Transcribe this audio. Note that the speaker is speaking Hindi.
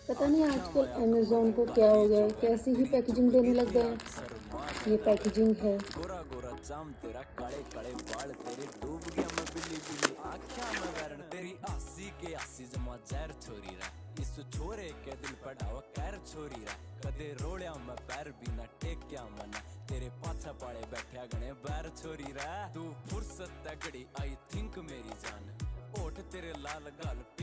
पता नहीं आजकल अमेज़न को क्या हो गया है, कैसी ही पैकेजिंग देने लग गए हैं। ये पैकेजिंग है। गोरा गोरा चाम तेरा काले काले बाल तेरे डूब गया मैं बिल्ली बिल्ली आख्या मैं वैरण तेरी आसी के आसी जमा जहर छोरी रा इस छोरे के दिल पढ़ावा कैर छोरी रा कदे रोड़िया मैं पैर भी ना टेक्या मना तेरे पाछा पाड़े बैठया गणे बैर छोरी रा तू फुर्सत तगड़ी आई थिंक मेरी जान ओठ तेरे लाल गाल